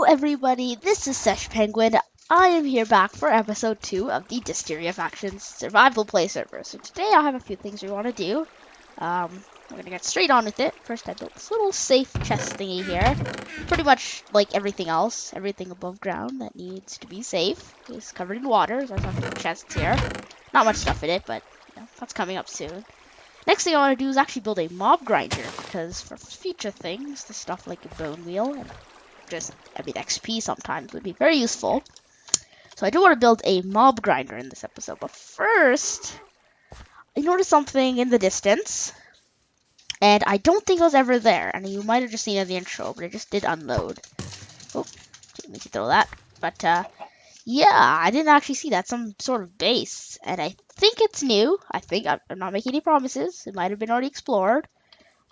everybody, this is Sesh Penguin. I am here back for episode 2 of the Desteria Factions Survival Play server. So today I have a few things we want to do. We're going to get straight on with it. First I built this little safe chest thingy here. Pretty much like everything else, everything above ground that needs to be safe is covered in water. So I have chests here. Not much stuff in it, but you know, that's coming up soon. Next thing I want to do is actually build a mob grinder, because for future things, the stuff like a bone wheel and XP sometimes would be very useful. So I do want to build a mob grinder in this episode, but first, I noticed something in the distance, and I don't think it was ever there, and you might have just seen it in the intro, but it just did unload. Oh, didn't mean to throw that, but yeah, I didn't actually see that. Some sort of base, and I think it's new. I'm not making any promises. It might have been already explored,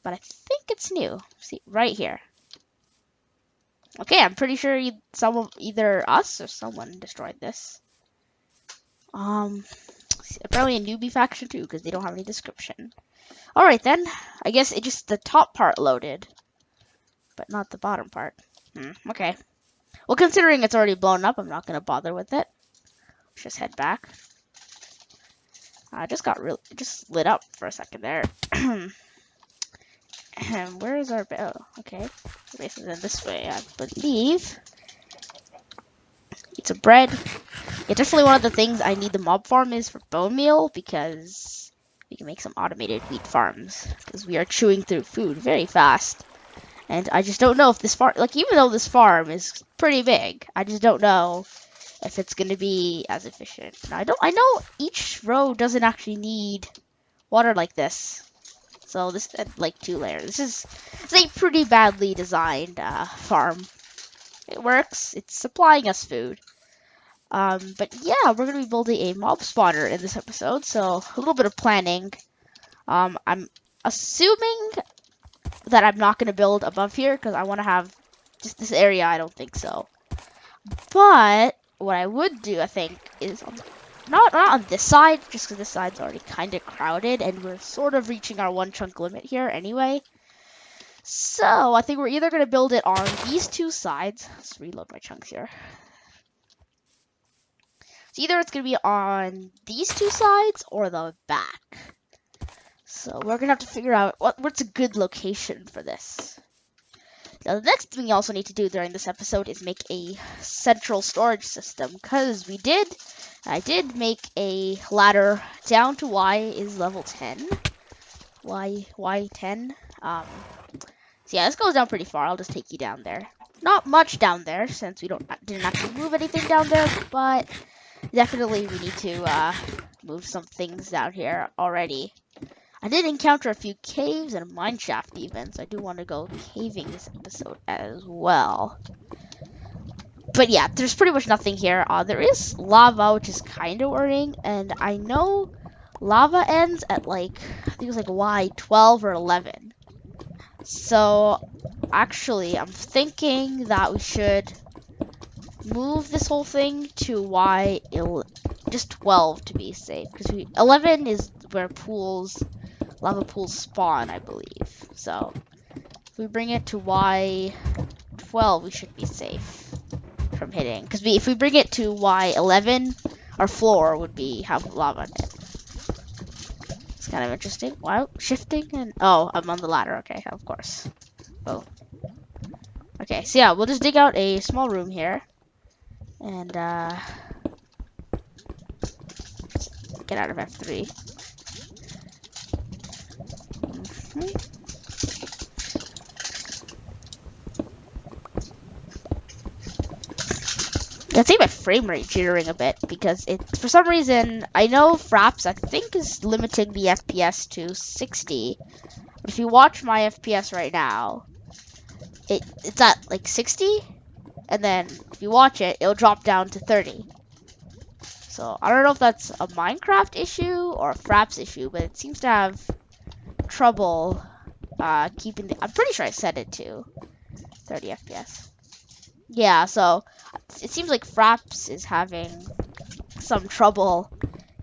but I think it's new. See, right here. Okay, I'm pretty sure either us or someone destroyed this. Apparently a newbie faction too, because they don't have any description. Alright then, I guess it just the top part loaded, but not the bottom part. Okay. Well, considering it's already blown up, I'm not going to bother with it. Let's just head back. I just just lit up for a second there. And where is our base? Oh, okay. The base is in this way, I believe. It's a bread. Yeah, definitely one of the things I need the mob farm is for bone meal, because we can make some automated wheat farms, because we are chewing through food very fast. And I just don't know if this farm, like, even though this farm is pretty big, I just don't know if it's going to be as efficient. Now, I know each row doesn't actually need water like this. So this like 2 layers. It's a pretty badly designed farm. It works. It's supplying us food. But yeah, we're going to be building a mob spawner in this episode. So a little bit of planning. I'm assuming that I'm not going to build above here, because I want to have just this area. I don't think so. But what I would do, I think, is not on this side, just because this side's already kind of crowded, and we're sort of reaching our 1 chunk limit here anyway. So I think we're either going to build it on these 2 sides. Let's reload my chunks here. So either it's going to be on these 2 sides or the back. So we're going to have to figure out what's a good location for this. Now, the next thing we also need to do during this episode is make a central storage system, because I did make a ladder down to Y is level 10. Y 10. So yeah, this goes down pretty far. I'll just take you down there. Not much down there, since we didn't actually move anything down there, but definitely we need to move some things down here already. I did encounter a few caves and a mine shaft even, so I do want to go caving this episode as well. But yeah, there's pretty much nothing here. There is lava, which is kind of worrying, and I know lava ends at I think it was Y 12 or 11. So actually, I'm thinking that we should move this whole thing to Y just 12 to be safe, because 11 is where lava pools spawn, I believe. So if we bring it to Y 12, we should be safe from hitting. Because if we bring it to Y 11, our floor would have lava in it. It's kind of interesting. Wow, shifting and I'm on the ladder. Okay, of course. Oh. Okay, so yeah, we'll just dig out a small room here and get out of F3. I think my frame rate jittering a bit, because for some reason, I know Fraps I think is limiting the FPS to 60. But if you watch my FPS right now, it's at 60, and then if you watch it, it'll drop down to 30. So I don't know if that's a Minecraft issue or a Fraps issue, but it seems to have trouble keeping I'm pretty sure I set it to 30 FPS. Yeah, so it seems like Fraps is having some trouble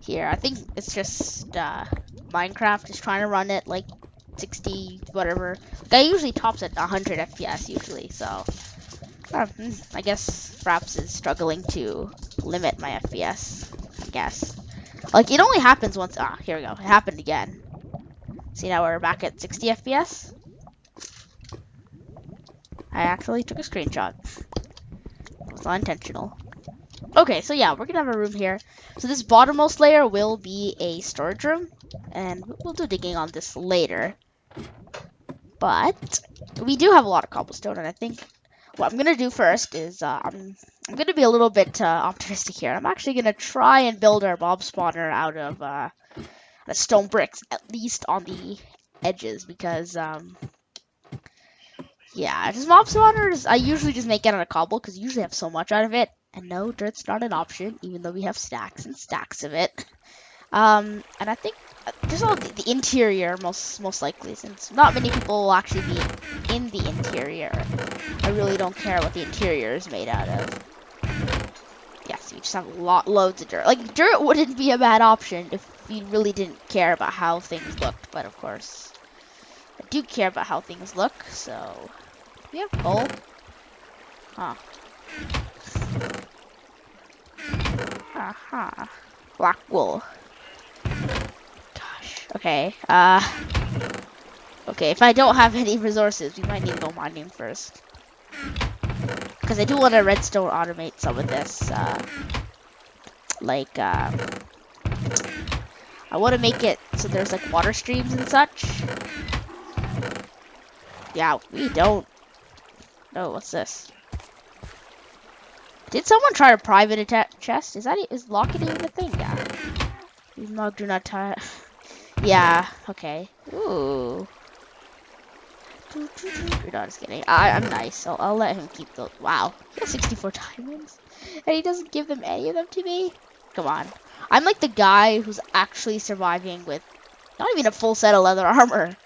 here. I think it's just Minecraft is trying to run it 60 whatever. I usually tops at 100 FPS usually, so I guess Fraps is struggling to limit my FPS. I guess. Like, it only happens once. Ah, here we go. It happened again. See, now we're back at 60 FPS. I actually took a screenshot. It was not intentional. Okay, so yeah, we're gonna have a room here. So this bottommost layer will be a storage room, and we'll do digging on this later. But we do have a lot of cobblestone, and I think what I'm gonna do first is I'm gonna be a little bit optimistic here. I'm actually gonna try and build our mob spawner out of the stone bricks, at least on the edges, because yeah, just mob spawners I usually just make it out of cobble because you usually have so much out of it. And no, dirt's not an option, even though we have stacks and stacks of it. And I think just all the interior, most likely, since not many people will actually be in the interior. I really don't care what the interior is made out of. Yes, we just have loads of dirt. Like, dirt wouldn't be a bad option if you really didn't care about how things looked. But of course, I do care about how things look. So, yeah, coal. Huh. Aha. Black wool. Gosh. Okay. Okay, if I don't have any resources, we might need to go mining first. Because I do want to redstone automate some of this. I want to make it so there's like water streams and such. Yeah, we don't. No, what's this? Did someone try to private attack chest? Is locking even a thing? Yeah. These mog do not tie. Yeah. Okay. Ooh. No, just kidding. I'm nice. I'll let him keep those. Wow. He has 64 diamonds, and he doesn't give them any of them to me. Come on. I'm like the guy who's actually surviving with not even a full set of leather armor.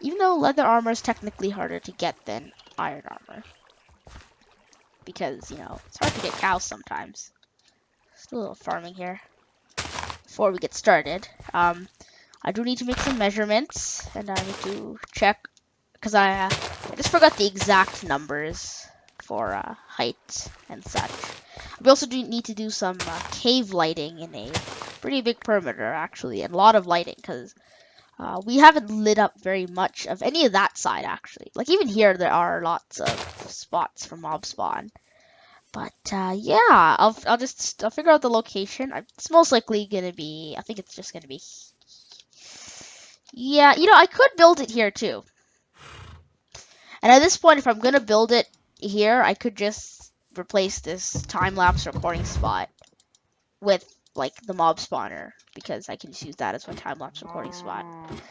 Even though leather armor is technically harder to get than iron armor. Because, you know, it's hard to get cows sometimes. Just a little farming here. Before we get started, I do need to make some measurements, and I need to check, because I just forgot the exact numbers for height and such. We also do need to do some cave lighting in a pretty big perimeter, actually, and a lot of lighting, because we haven't lit up very much of any of that side, actually. Like, even here, there are lots of spots for mob spawn. But, yeah, I'll figure out the location. It's most likely gonna be, I think it's just gonna be, yeah, you know, I could build it here, too. And at this point, if I'm gonna build it here, I could just replace this time-lapse recording spot with, like, the mob spawner, because I can just use that as my time-lapse recording spot.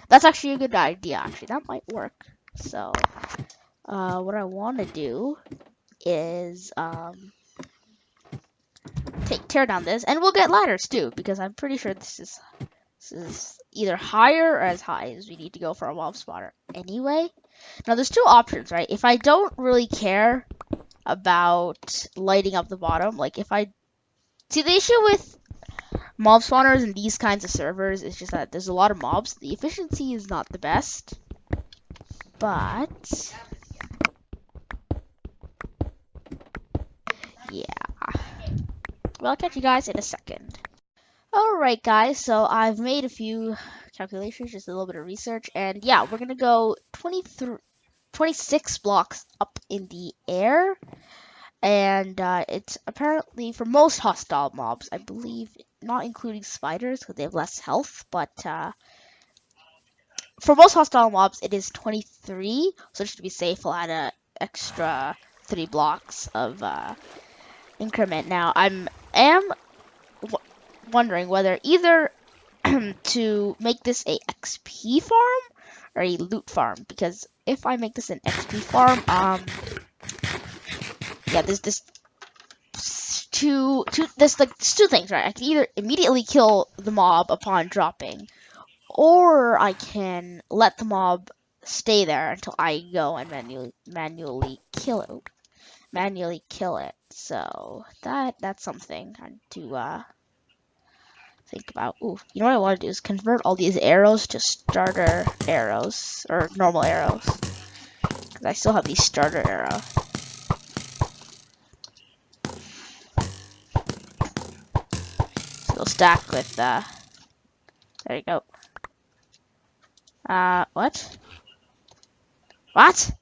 That's actually a good idea, actually. That might work. So, what I want to do is, tear down this, and we'll get ladders, too, because I'm pretty sure this is either higher or as high as we need to go for a mob spawner anyway. Now, there's two options, right? If I don't really care about lighting up the bottom, like, if I... See, the issue with mob spawners and these kinds of servers is just that there's a lot of mobs. The efficiency is not the best, but yeah. Well, I'll catch you guys in a second. Alright, guys, so I've made a few calculations, just a little bit of research, and yeah, we're gonna go 26 blocks up in the air. And it's apparently for most hostile mobs, I believe, not including spiders because they have less health, but for most hostile mobs, it is 23. So just to be safe, I'll add an extra 3 blocks of increment. Now, I am wondering whether either to make this a XP farm or a loot farm, because if I make this an XP farm, yeah, there's two things, right? I can either immediately kill the mob upon dropping, or I can let the mob stay there until I go and manually kill it. So that's something to think about. Ooh, you know what I want to do is convert all these arrows to starter arrows or normal arrows, because I still have these starter arrows. They'll stack with, there you go. What? What?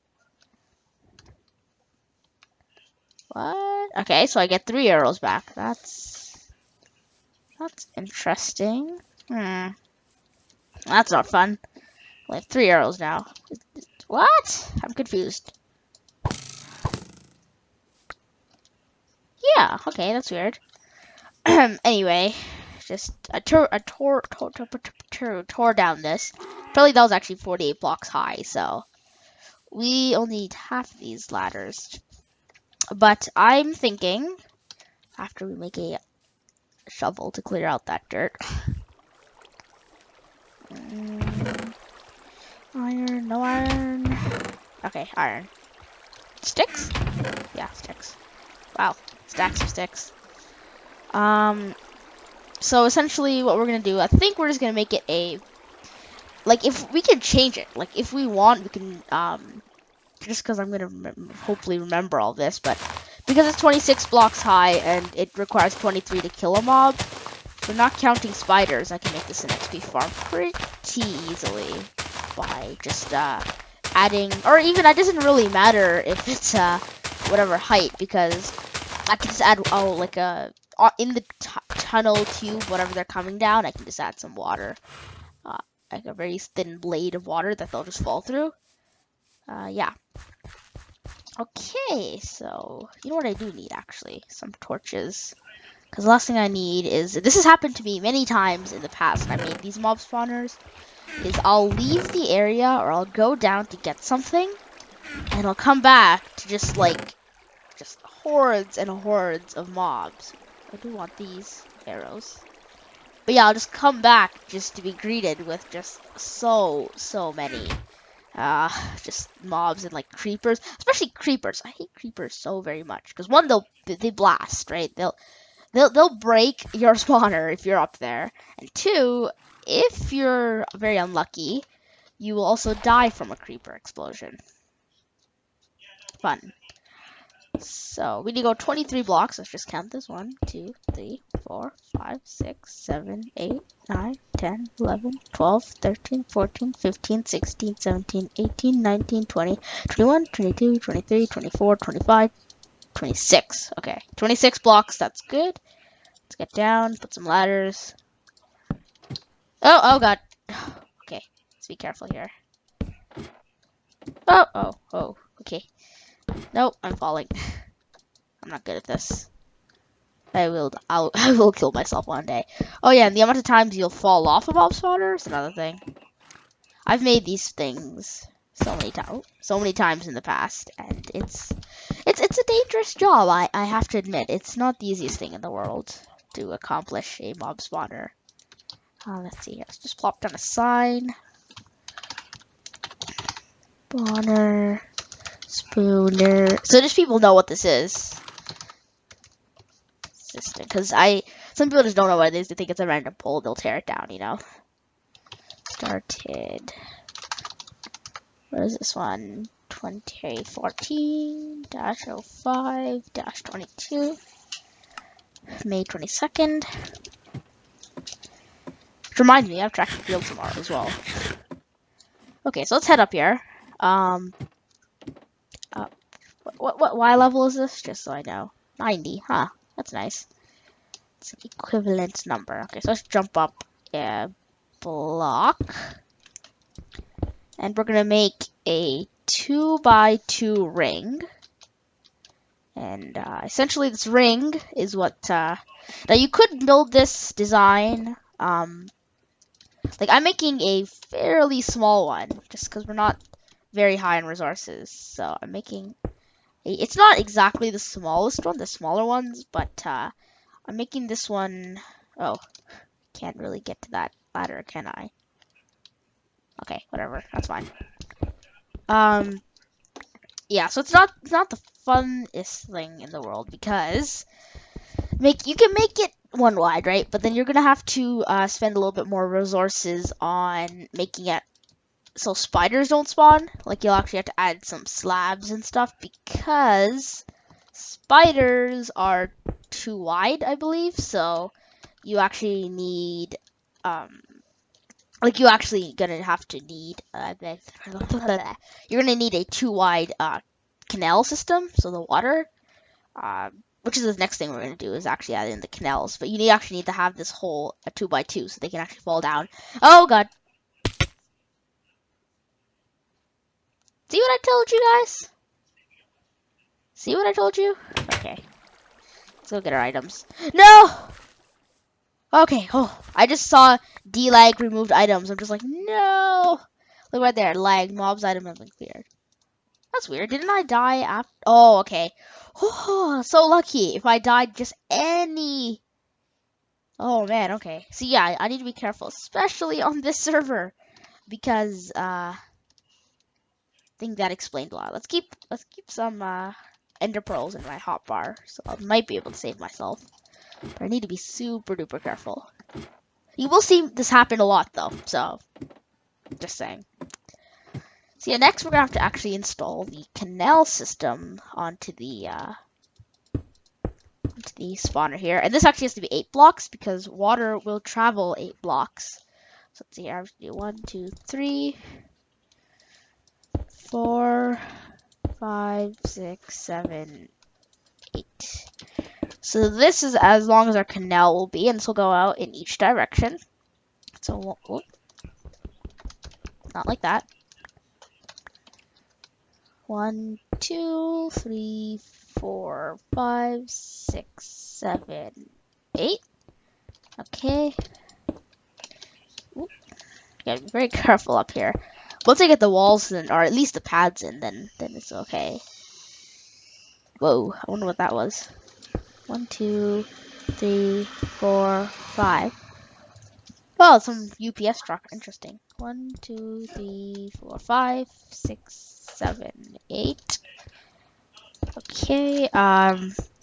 What? Okay, so I get 3 arrows back. That's interesting. That's not fun. I have 3 arrows now. What? I'm confused. Yeah, okay, that's weird. Anyway, just I tore down this. Apparently that was actually 48 blocks high, so we only need half of these ladders. But I'm thinking, after we make a shovel to clear out that dirt. Iron, no iron. Okay, iron. Sticks? Yeah, sticks. Wow, stacks of sticks. So essentially what we're gonna do, I think we're just gonna make it a, like, if we can change it, like if we want, we can, just because I'm gonna hopefully remember all this, but because it's 26 blocks high and it requires 23 to kill a mob, if we're not counting spiders, I can make this an XP farm pretty easily by just adding, or even it doesn't really matter if it's whatever height, because I can just add like a in the tunnel tube, whatever they're coming down, I can just add some water, like a very thin blade of water that they'll just fall through. Yeah. Okay, so you know what I do need actually? Some torches. Because the last thing I need is, this has happened to me many times in the past when I made these mob spawners, is I'll leave the area or I'll go down to get something and I'll come back to just hordes and hordes of mobs. I do want these arrows. But yeah, I'll just come back just to be greeted with just so many just mobs and like creepers, especially creepers. I hate creepers so very much because one, they blast, right? They'll break your spawner if you're up there, and 2, if you're very unlucky, you will also die from a creeper explosion. Fun. So we need to go 23 blocks. Let's just count this: 1, 2, 3, 4, 5, 6, 7, 8, 9, 10, 11, 12, 13, 14, 15, 16, 17, 18, 19, 20, 21, 22, 23, 24, 25, 26. Okay, 26 blocks. That's good. Let's get down, put some ladders. Oh god. Okay, let's be careful here. Oh, okay. Nope, I'm falling. I'm not good at this. I will kill myself one day. Oh yeah, and the amount of times you'll fall off a mob spawner is another thing. I've made these things so many times in the past, and it's a dangerous job. I have to admit, it's not the easiest thing in the world to accomplish a mob spawner. Let's see. Let's just plop down a sign. Spawner. Spooner. So just people know what this is. Because some people just don't know what it is. They think it's a random pole. They'll tear it down, you know. Started. What is this one? 2014-05-22. May 22nd. Which reminds me, I have track and field tomorrow as well. Okay, so let's head up here. What Y level is this? Just so I know. 90, huh? That's nice. It's an equivalent number. Okay, so let's jump up a block. And we're gonna make a 2x2 ring. And essentially this ring is what, now you could build this design, like I'm making a fairly small one, just because we're not very high in resources. So I'm making, it's not exactly the smallest one, the smaller ones, but I'm making this one, oh, can't really get to that ladder, can I? Okay, whatever, that's fine. Yeah, so it's not the funnest thing in the world, because you can make it one wide, right? But then you're gonna have to spend a little bit more resources on making it so spiders don't spawn. Like you'll actually have to add some slabs and stuff because spiders are too wide, I believe. So you actually need like you actually gonna have to need you're gonna need a 2 wide canal system, so the water which is the next thing we're gonna do is actually add in the canals, but you actually need to have this hole a 2x2 so they can actually fall down. Oh god. See what I told you guys? See what I told you? Okay. Let's go get our items. No! Okay, oh, I just saw D-lag removed items. I'm just like, no! Look right there, lag, mob's item has been cleared. That's weird. Didn't I die after? Oh, okay. Oh, so lucky. If I died just any... Oh, man, okay. So, yeah, I need to be careful, especially on this server. Because, I think that explained a lot. Let's keep some, ender pearls in my hotbar. So I might be able to save myself. But I need to be super duper careful. You will see this happen a lot, though. So, just saying. So yeah, next we're gonna have to actually install the canal system onto the spawner here, and this actually has to be 8 blocks because water will travel 8 blocks. So let's see here. I have to do 1, 2, 3, 4, 5, 6, 7, 8. So this is as long as our canal will be, and this will go out in each direction. So not like that. 1, 2, 3, 4, 5, 6, 7, 8. Okay. Oop. Gotta be very careful up here. Once I get the walls in, or at least the pads in, then it's okay. Whoa, I wonder what that was. 1, 2, 3, 4, 5. Oh, some UPS truck. Interesting. 1, 2, 3, 4, 5, 6, 7, 8. Okay.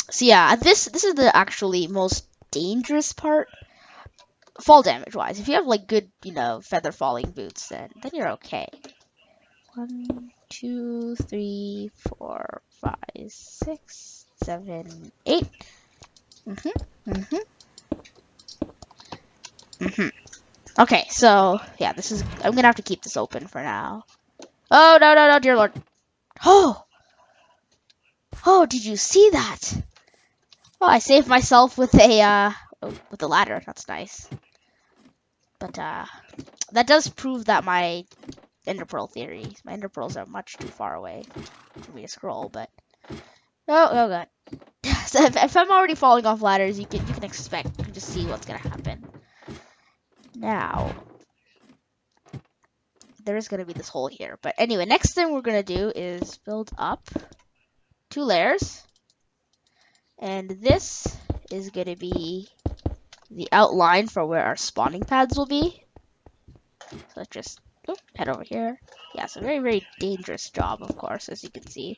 So yeah, this is the actually most dangerous part, fall damage wise. If you have like good, feather falling boots, then you're okay. 1, 2, 3, 4, 5, 6, 7, 8. Okay, so yeah, I'm gonna have to keep this open for now. Oh no, dear Lord! Oh, did you see that? Oh, I saved myself with a ladder. That's nice. But that does prove that my ender pearl theory. My ender pearls are much too far away for me to scroll. But oh god. So if I'm already falling off ladders, you can expect. You can just see what's gonna happen. Now, there is gonna be this hole here. But anyway, next thing we're gonna do is build up 2 layers. And this is going to be the outline for where our spawning pads will be. So let's just head over here. Yeah, it's a very, very dangerous job, of course, as you can see.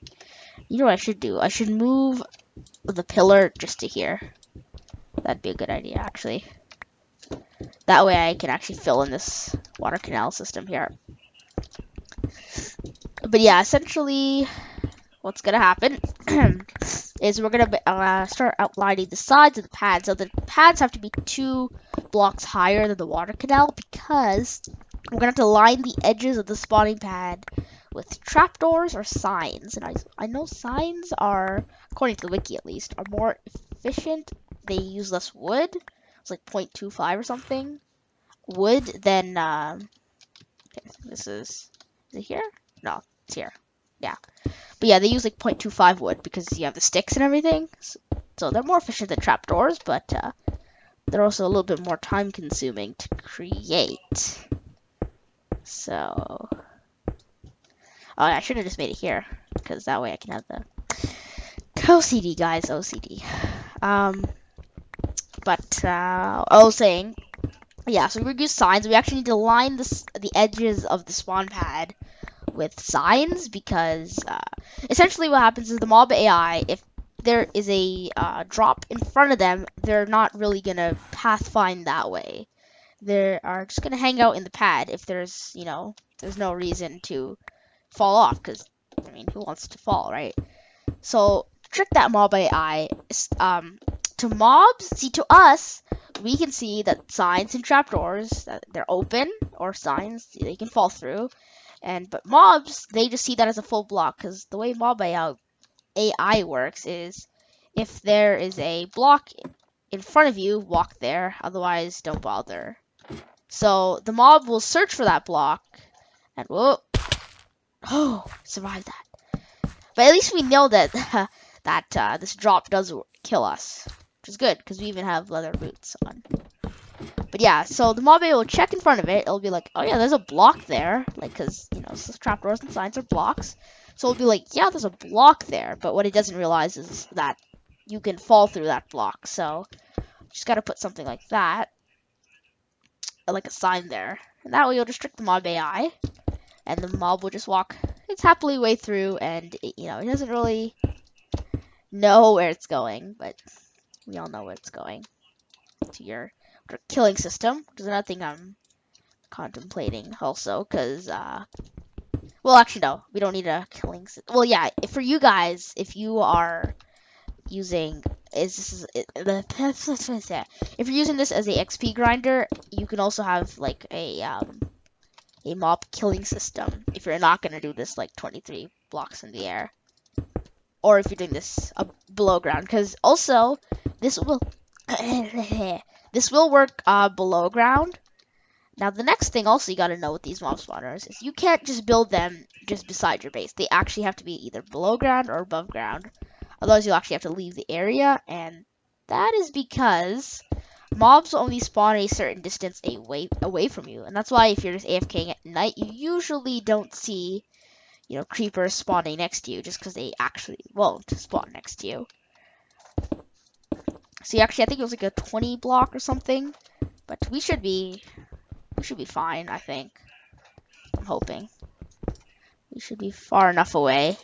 You know what I should do? I should move the pillar just to here. That'd be a good idea, actually. That way I can actually fill in this water canal system here. But yeah, essentially, what's going to happen is we're going to start outlining the sides of the pad. So the pads have to be 2 blocks higher than the water canal because we're going to have to line the edges of the spawning pad with trapdoors or signs. And I know signs are, according to the wiki at least, are more efficient. They use less wood. It's like 0.25 or something. Wood than, okay, this is it here? No, it's here. Yeah. But yeah, they use like 0.25 wood because you have the sticks and everything. So they're more efficient than trapdoors, but they're also a little bit more time consuming to create. So, I should have just made it here because that way I can have the OCD, guys, OCD. But I was saying, yeah, so we're gonna use signs. We actually need to line the edges of the spawn pad with signs because essentially what happens is the mob AI, if there is a drop in front of them, they're not really gonna pathfind that way. They are just gonna hang out in the pad if there's there's no reason to fall off, because I mean, who wants to fall, right? So trick that mob AI to mobs. See, to us, we can see that signs and trapdoors, that they're open, or signs they can fall through. But mobs, they just see that as a full block, because the way mob AI works is if there is a block in front of you, walk there, otherwise don't bother. So the mob will search for that block, and whoa, oh, survived that. But at least we know that this drop does kill us, which is good because we even have leather boots on. But yeah, so the mob will check in front of it. It'll be like, oh yeah, there's a block there, like because trapdoors and signs are blocks. So it'll be like, yeah, there's a block there. But what it doesn't realize is that you can fall through that block. So just gotta put something like that, like a sign there, and that way you'll restrict the mob AI, and the mob will just walk its happily way through, and it doesn't really know where it's going, but we all know where it's going, to your killing system, which is another thing I'm contemplating also, because well, actually no, we don't need a killing system. Well, yeah, for you guys, if you are using if you're using this as a XP grinder, you can also have like a mob killing system if you're not gonna do this like 23 blocks in the air, or if you're doing this below ground, because also this will this will work below ground. Now the next thing also you gotta know with these mob spawners is you can't just build them just beside your base. They actually have to be either below ground or above ground. Otherwise you'll actually have to leave the area, and that is because mobs only spawn a certain distance away from you. And that's why if you're just AFKing at night, you usually don't see, creepers spawning next to you, just because they actually won't spawn next to you. See, actually, I think it was like a 20 block or something, but we should be fine, I think. I'm hoping. We should be far enough away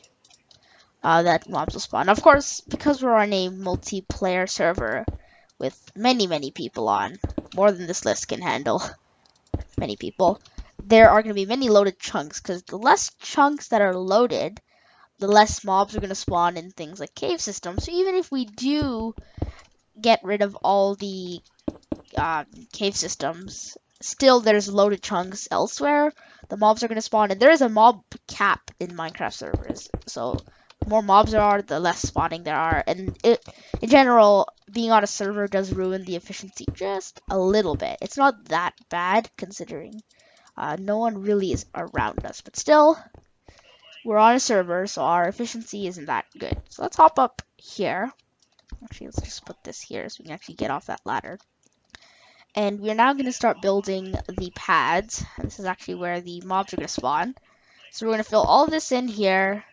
that mobs will spawn. Of course, because we're on a multiplayer server with many, many people on, more than this list can handle, many people, there are going to be many loaded chunks, because the less chunks that are loaded, the less mobs are going to spawn in things like cave systems. So even if we do get rid of all the cave systems, still there's loaded chunks elsewhere. The mobs are going to spawn, and there is a mob cap in Minecraft servers. So the more mobs there are, the less spawning there are. And in general, being on a server does ruin the efficiency just a little bit. It's not that bad considering no one really is around us. But still, we're on a server, so our efficiency isn't that good. So let's hop up here. Actually, let's just put this here so we can actually get off that ladder. And we're now going to start building the pads. And this is actually where the mobs are going to spawn. So we're going to fill all of this in here.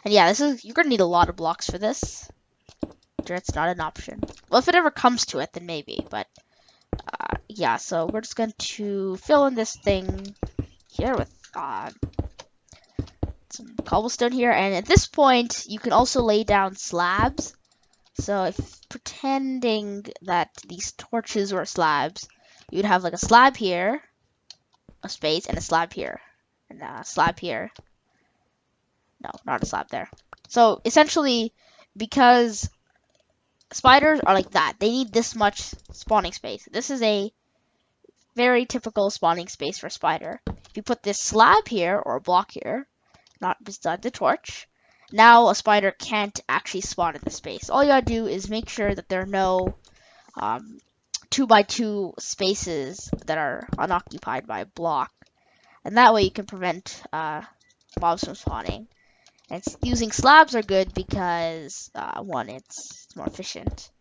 And yeah, you're going to need a lot of blocks for this. It's not an option. Well, if it ever comes to it, then maybe. But yeah, so we're just going to fill in this thing here with some cobblestone here. And at this point, you can also lay down slabs. So if pretending that these torches were slabs, you'd have like a slab here, a space, and a slab here, and a slab here. No, not a slab there. So essentially, because spiders are like that, they need this much spawning space. This is a very typical spawning space for a spider. If you put this slab here, or a block here, not beside the torch, now a spider can't actually spawn in the space. All you gotta do is make sure that there are no 2x2 spaces that are unoccupied by a block. And that way you can prevent mobs from spawning. And using slabs are good because, one, it's more efficient.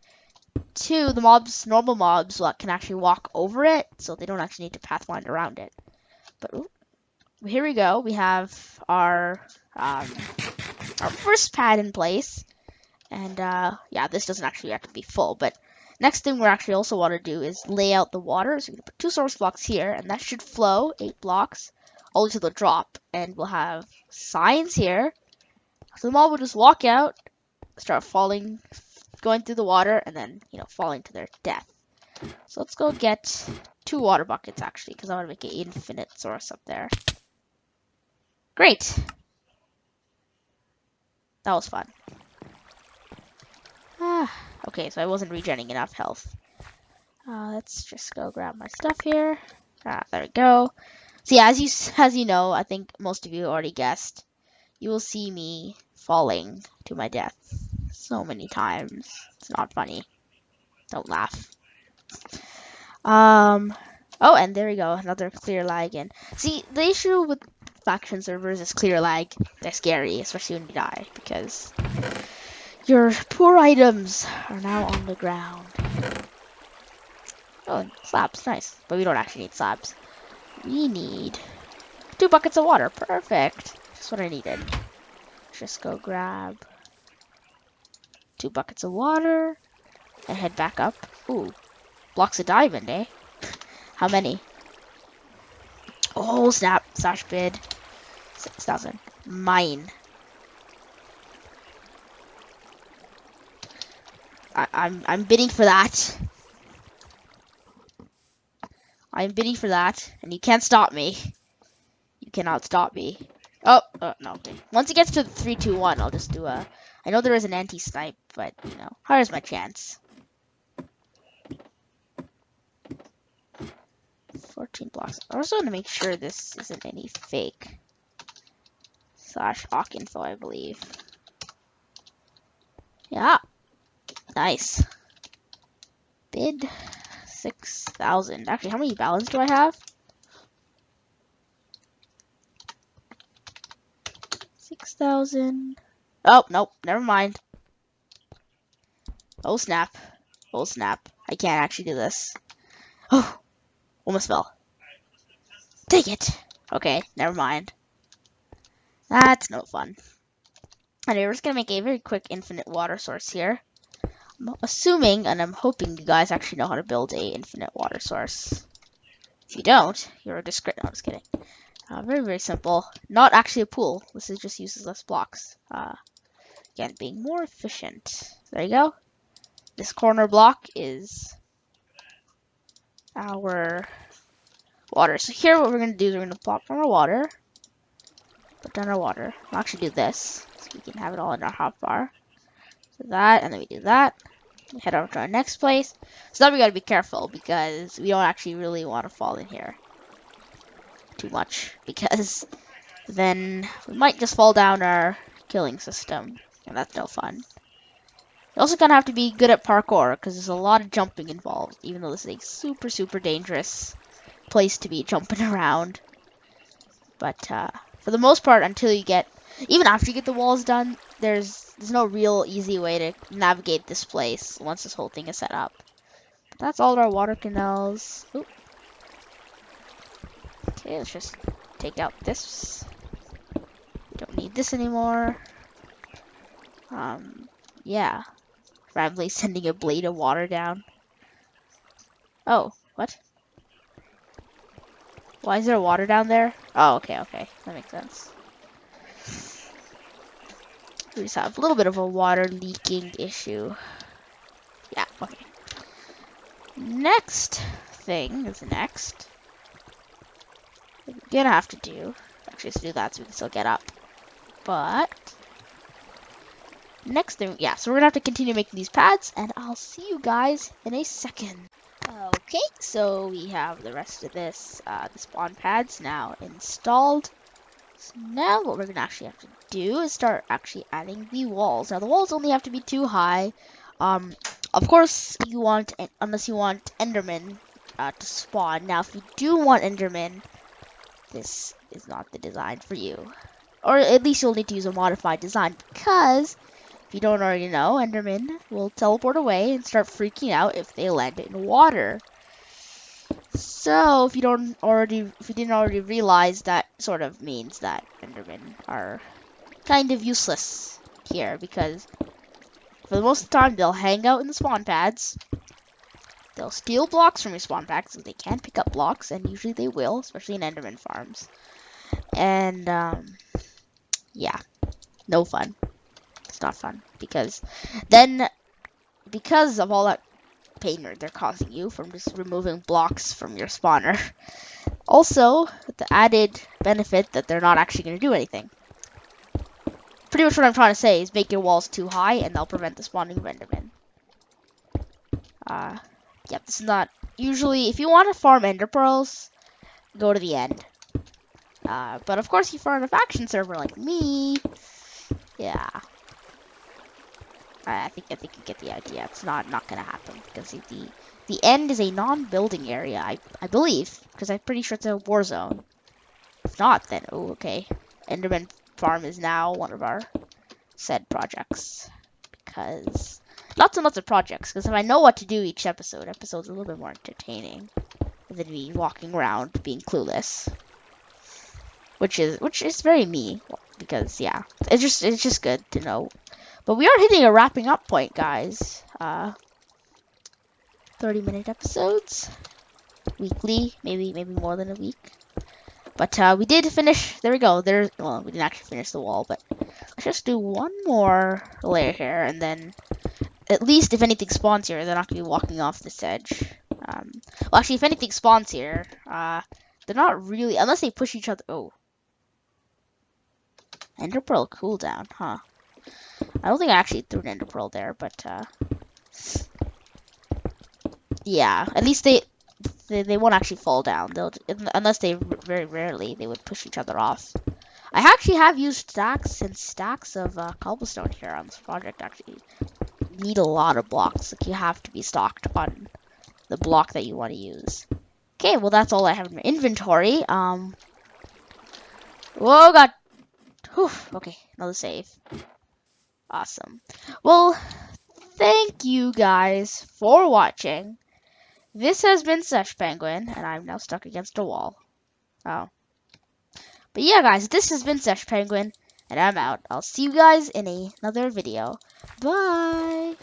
Two, the normal mobs can actually walk over it, so they don't actually need to pathfind around it. But here we go. We have our first pad in place, and yeah, this doesn't actually have to be full. But next thing we actually also want to do is lay out the water. So we're gonna put 2 source blocks here, and that should flow 8 blocks all the way to the drop. And we'll have signs here, so the mob will just walk out, start falling, going through the water, and then falling to their death. So let's go get 2 water buckets actually, because I want to make an infinite source up there. Great. That was fun. Okay, so I wasn't regenerating enough health. Let's just go grab my stuff here. There we go. So yeah, as you know, I think most of you already guessed, you will see me falling to my death so many times. It's not funny. Don't laugh. Oh, and there we go, another clear lag again. See, the issue with faction servers is clear lag. They're scary, especially when you die, because your poor items are now on the ground. Oh, slabs, nice. But we don't actually need slabs. We need 2 buckets of water. Perfect. Just what I needed. Just go grab 2 buckets of water and head back up. Ooh, blocks of diamond, eh? How many? Oh, snap. Slash bid. 6,000. Mine. I'm bidding for that. I'm bidding for that, and you can't stop me. You cannot stop me. Oh, no. Okay. Once it gets to 3, 2, 1, I'll just do a... I know there is an anti-snipe, but, you know, here's my chance. 14 blocks. I also want to make sure this isn't any fake. Slash Hawk info, I believe. Yeah. Nice. Bid 6,000. Actually, how many balance do I have? 6,000. Oh, nope. Never mind. Oh, snap. Oh, snap. I can't actually do this. Oh, almost fell. Take it. Okay, never mind. That's no fun. Anyway, we're just going to make a very quick infinite water source here. I'm assuming, and I'm hoping you guys actually know how to build a infinite water source. If you don't, you're a discret. No, I'm just kidding. Very, very simple. Not actually a pool. This is just uses less blocks. Again, being more efficient. There you go. This corner block is our water. So here what we're going to do is we're going to plop down our water. Put down our water. We'll actually do this so we can have it all in our hotbar. So that, and then we do that. We head over to our next place. So now we got to be careful because we don't actually really want to fall in here too much, because then we might just fall down our killing system, and that's no fun. You also kind of have to be good at parkour because there's a lot of jumping involved, even though this is a super, super dangerous place to be jumping around. But for the most part, until you get, even after you get the walls done, there's no real easy way to navigate this place once this whole thing is set up. But that's all our water canals. Oop. Okay, let's just take out this. Don't need this anymore. Yeah. Randomly sending a blade of water down. Oh, what? Why is there water down there? Oh, okay, okay. That makes sense. We just have a little bit of a water leaking issue. Yeah, okay. Next thing is next. What we're gonna have to do, actually, let's do that so we can still get up. But next thing, yeah, so we're gonna have to continue making these pads, and I'll see you guys in a second. Okay, so we have the rest of this, the spawn pads now installed. So now what we're gonna actually have to do is start actually adding the walls. Now the walls only have to be 2 high. Of course you want, unless you want Enderman to spawn. Now if you do want Enderman, this is not the design for you. Or at least you'll need to use a modified design, because if you don't already know, Enderman will teleport away and start freaking out if they land in water. So if you didn't already realize, that sort of means that Endermen are kind of useless here, because for the most of the time they'll hang out in the spawn pads. They'll steal blocks from your spawn packs because they can't pick up blocks, and usually they will, especially in Enderman farms. And yeah, no fun. It's not fun, because then, because of all that pain they're causing you from just removing blocks from your spawner. Also, the added benefit that they're not actually going to do anything. Pretty much what I'm trying to say is make your walls too high and they'll prevent the spawning of Endermen. Yep, this is not usually. If you want to farm ender pearls, go to the end. But of course, if you're on a faction server like me, yeah. I think you get the idea. It's not gonna happen because the end is a non-building area, I believe, because I'm pretty sure it's a war zone. If not, then oh okay. Enderman Farm is now one of our said projects because lots and lots of projects. Because if I know what to do each episode's a little bit more entertaining than me walking around being clueless, which is very me. Because yeah, it's just good to know. But we are hitting a wrapping up point, guys. 30-minute episodes, weekly, maybe more than a week. But we did finish. There we go. Well, we didn't actually finish the wall, but let's just do one more layer here, and then at least if anything spawns here, they're not gonna be walking off this edge. Well, actually, if anything spawns here, they're not really, unless they push each other. Oh, Ender Pearl cooldown, huh? I don't think I actually threw an Ender Pearl there, but yeah, at least they won't actually fall down. Unless they very rarely they would push each other off. I actually have used stacks and stacks of cobblestone here on this project. Actually, need a lot of blocks. Like you have to be stocked on the block that you want to use. Okay, well that's all I have in my inventory. Whoa, God. Whew, okay, another save. Awesome. Well, thank you guys for watching. This has been Sesh Penguin, and I'm now stuck against a wall. Oh. But yeah, guys, this has been Sesh Penguin, and I'm out. I'll see you guys in another video. Bye!